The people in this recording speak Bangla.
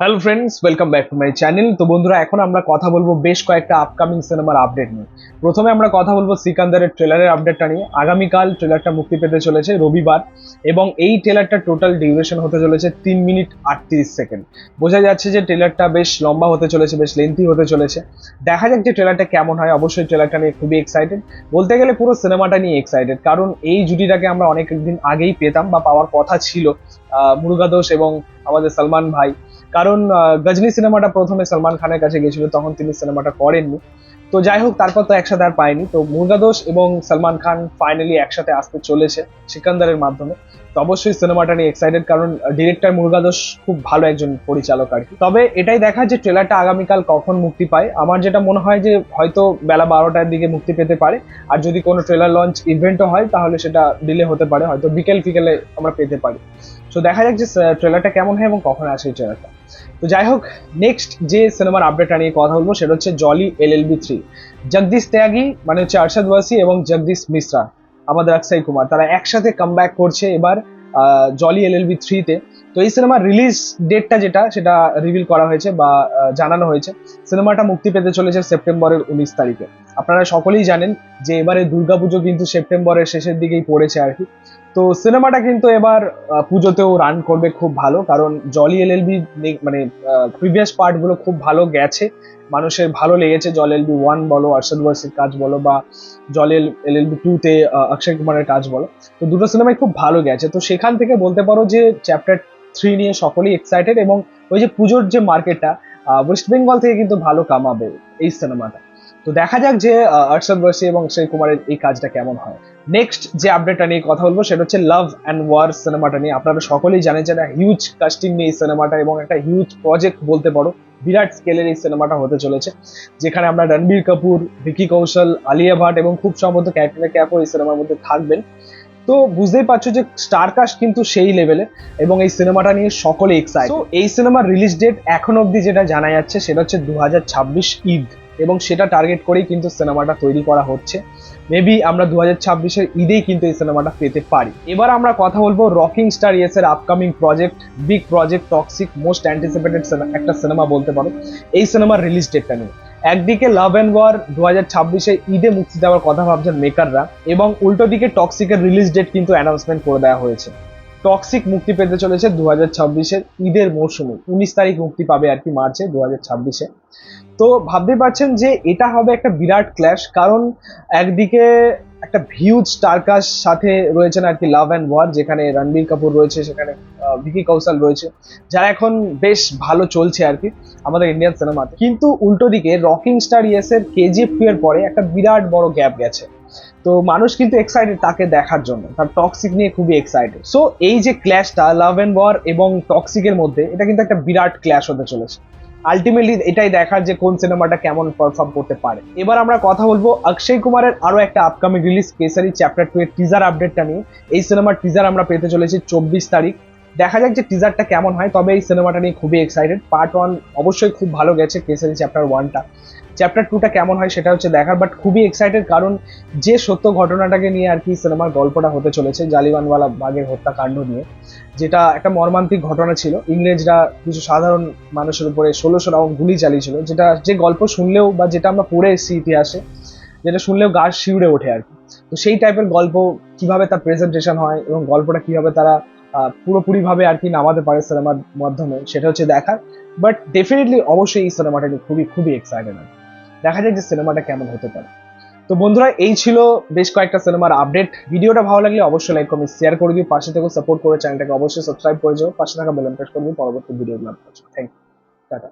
Hello friends, welcome back to my channel. তো বন্ধুরা, এখন আমরা কথা বলবো বেশ কয়েকটা আপকামিং সিনেমার আপডেট নিয়ে। প্রথমে আমরা কথা বলবো সিকান্দারের ট্রেলারের আপডেটটা নিয়ে। আগামীকাল ট্রেলারটা মুক্তি পেতে চলেছে রবিবার, এবং এই ট্রেলারটা টোটাল ডিউরেশন হতে চলেছে 3 মিনিট 38 সেকেন্ড। বোঝা যাচ্ছে যে ট্রেলারটা বেশ লম্বা হতে চলেছে, বেশ লেন্থি হতে চলেছে। দেখা যাক যে ট্রেলারটা কেমন হয়। অবশ্যই ট্রেলারটা নিয়ে খুবই এক্সাইটেড, বলতে গেলে পুরো সিনেমাটা নিয়ে এক্সাইটেড, কারণ এই জুটিটাকে আমরা অনেক দিন আগেই পেতাম বা পাওয়ার কথা ছিল, মুরুগাদোস এবং আমাদের সালমান ভাই। কারণ গজনী সিনেমাটা প্রথমে সালমান খানের কাছে গেছিল, তখন তিনি সিনেমাটা করেননি। তো যাই হোক, তারপর তো একসাথে আর পাইনি। তো মুরগাদোস এবং সালমান খান ফাইনালি একসাথে আসতে চলেছে সিকান্দারের মাধ্যমে। তো অবশ্যই সিনেমাটা নিয়ে এক্সাইটেড, কারণ ডিরেক্টর মুরগাদোস খুব ভালো একজন পরিচালক আর কি। তবে এটাই দেখা যে ট্রেলারটা আগামীকাল কখন মুক্তি পায়। আমার যেটা মনে হয় যে হয়তো বেলা 12টার দিকে মুক্তি পেতে পারে। আর যদি কোনো ট্রেলার লঞ্চ ইভেন্টও হয় তাহলে সেটা ডিলে হতে পারে, হয়তো বিকেল ফিকেলে আমরা পেতে পারি। তো দেখা যাক যে ট্রেলারটা কেমন হয় এবং কখন আসে এই ট্রেলারটা। তো যাই হোক, নেক্সট যে সিনেমার আপডেটটা নিয়ে কথা বলবো সেটা হচ্ছে জলি LLB 3। জগদীশ ত্যাগী মানে হচ্ছে আরশাদ ওয়াসি এবং জগদীশ মিশ্রা, আমাদের অক্ষয় কুমার, তারা একসাথে কামব্যাক করছে এবার জলি LLB 3-তে। তো এই সিনেমার রিলিজ ডেটটা সেটা রিভিল করা হয়েছে বা জানানো হয়েছে। সিনেমাটা মুক্তি পেতে চলেছে সেপ্টেম্বরের 19 তারিখে। আপনারা সকলেই জানেন যে এবারে দুর্গাপুজো কিন্তু সেপ্টেম্বরের শেষের দিকেই পড়েছে আর কি। তো সিনেমাটা কিন্তু এবার পুজোতেও রান করবে খুব ভালো, কারণ জলি LLB মানে প্রিভিয়াস পার্টগুলো খুব ভালো গেছে, মানুষের ভালো লেগেছে। জল LLB 1 বলো, আরশাদ ওয়ারসির কাজ বলো, বা জল LLB 2-তে অক্ষয় কুমারের কাজ বলো, তো দুটো সিনেমাই খুব ভালো গেছে। তো সেখান থেকে বলতে পারো যে চ্যাপ্টার 3 নিয়ে সকলেই এক্সাইটেড, এবং ওই যে পুজোর যে মার্কেটটা, ওয়েস্ট বেঙ্গল থেকে কিন্তু ভালো কামাবে এই সিনেমাটা। তো দেখা যাক যে আরশাদ ওয়ারসি এবং অক্ষয় কুমারের এই কাজটা কেমন হয়। নেক্সট যে আপডেটটা নিয়ে কথা বলবো সেটা হচ্ছে লাভ অ্যান্ড ওয়ার সিনেমাটা নিয়ে। আপনারা সকলেই জানেন যে একটা হিউজ কাস্টিং নিয়ে এই সিনেমাটা, এবং একটা হিউজ প্রজেক্ট বলতে পারো, বিরাট স্কেলের এই সিনেমাটা হতে চলেছে, যেখানে আমরা রণবীর কাপুর, ভিকি কৌশল, আলিয়া ভাট এবং খুব সম্ভবত ক্যাটরিনা ক্যাফও এই সিনেমার মধ্যে থাকবেন। তো বুঝতেই পারছো যে স্টার কাস্ট কিন্তু সেই লেভেলে, এবং এই সিনেমাটা নিয়ে সকলে এক্সাইটেড। তো এই সিনেমার রিলিজ ডেট এখন অবধি যেটা জানা যাচ্ছে সেটা হচ্ছে 2026 ঈদ, এবং সেটা টার্গেট করেই কিন্তু সিনেমাটা তৈরি করা হচ্ছে। মেবি আমরা 2026-এর ঈদেই কিন্তু এই সিনেমাটা পেতে পারি। এবার আমরা কথা বলবো রকিং স্টার এর upcoming project, big project toxic, most anticipated একটা সিনেমা বলতে পারো, এই সিনেমার রিলিজ ডেটটা নিয়ে। একদিকে লাভ অ্যান্ড ওয়ার 2026-এ ঈদে মুক্তি দেওয়ার কথা ভাবছেন মেকাররা, এবং উল্টো দিকে টক্সিকের রিলিজ ডেট কিন্তু অ্যানাউন্সমেন্ট করে দেওয়া হয়েছে। টক্সিক মুক্তি পেতে চলেছে 2026-এর ঈদের মৌসুমে, 19 তারিখ মুক্তি পাবে আর কি, মার্চে 2026-এ। তো ভাবতেই পারছেন যে এটা হবে একটা বিরাট ক্ল্যাশ, কারণ একদিকে একটা হিউজ স্টারকাস্ট সাথে রয়েছেন আর কি লাভ অ্যান্ড ওয়ার, যেখানে রণবীর কাপুর রয়েছে, সেখানে ভিকি কৌশল রয়েছে, যারা এখন বেশ ভালো চলছে আর কি আমাদের ইন্ডিয়ান সিনেমাতে। কিন্তু উল্টো দিকে রকিং স্টার এর KGF 2 এর পরে একটা বিরাট বড় গ্যাপ গেছে। তো মানুষ কিন্তু এক্সাইটেড তাকে দেখার জন্য, তার টক্সিক নিয়ে খুবই এক্সাইটেড। সো এই যে ক্ল্যাশটা লাভ অ্যান্ড ওয়ার এবং টক্সিকের মধ্যে, এটা কিন্তু একটা বিরাট ক্ল্যাশ হতে চলেছে। আলটিমেটলি এটাই দেখার যে কোন সিনেমাটা কেমন পারফর্ম করতে পারে। এবার আমরা কথা বলবো অক্ষয় কুমারের আরো একটা আপকামিং রিলিজ কেসারি চ্যাপ্টার 2 এর টিজার আপডেটটা নিয়ে। এই সিনেমার টিজার আমরা পেতে চলেছি 24 তারিখ। দেখা যাক যে টিজারটা কেমন হয়। তবে এই সিনেমাটা নিয়ে খুবই এক্সাইটেড। পার্ট 1 অবশ্যই খুব ভালো গেছে, কেসারি চ্যাপ্টার 1টা। চ্যাপ্টার 2টা কেমন হয় সেটা হচ্ছে দেখার, বাট খুবই এক্সাইটেড, কারণ যে সত্য ঘটনাটাকে নিয়ে আর কি সিনেমার গল্পটা হতে চলেছে, জালিয়ানওয়ালা বাগের হত্যাকাণ্ড নিয়ে, যেটা একটা মর্মান্তিক ঘটনা ছিল। ইংরেজরা কিছু সাধারণ মানুষের উপরে 1600 রাউন্ড গুলি চালিয়েছিল, যেটা যে গল্প শুনলেও বা যেটা আমরা পড়ে এসেছি ইতিহাসে, যেটা শুনলেও গা শিউরে ওঠে আর কি। তো সেই টাইপের গল্প কিভাবে তার প্রেজেন্টেশন হয় এবং গল্পটা কিভাবে তারা পুরোপুরি ভাবে আর কি নামাতে পারে সিনেমার মাধ্যমে, সেটা হচ্ছে দেখার। বাট ডেফিনেটলি অবশ্যই এই সিনেমাটা নিয়ে খুবই খুবই এক্সাইটেড। দেখা যাক যে সিনেমাটা কেমন হতে পারে। তো বন্ধুরা, এই ছিল বেশ কয়েকটা সিনেমার আপডেট। ভিডিওটা ভালো লাগলে অবশ্যই লাইক কমেন্ট শেয়ার করে দিও, পাশে থেকে সাপোর্ট করে চ্যানেলটাকে অবশ্যই সাবস্ক্রাইব করে যাও, পাশে থাকা বেল আইকন প্রেস করে দিও পরবর্তী ভিডিওগুলো আপলোড করার জন্য। Thank you, tata.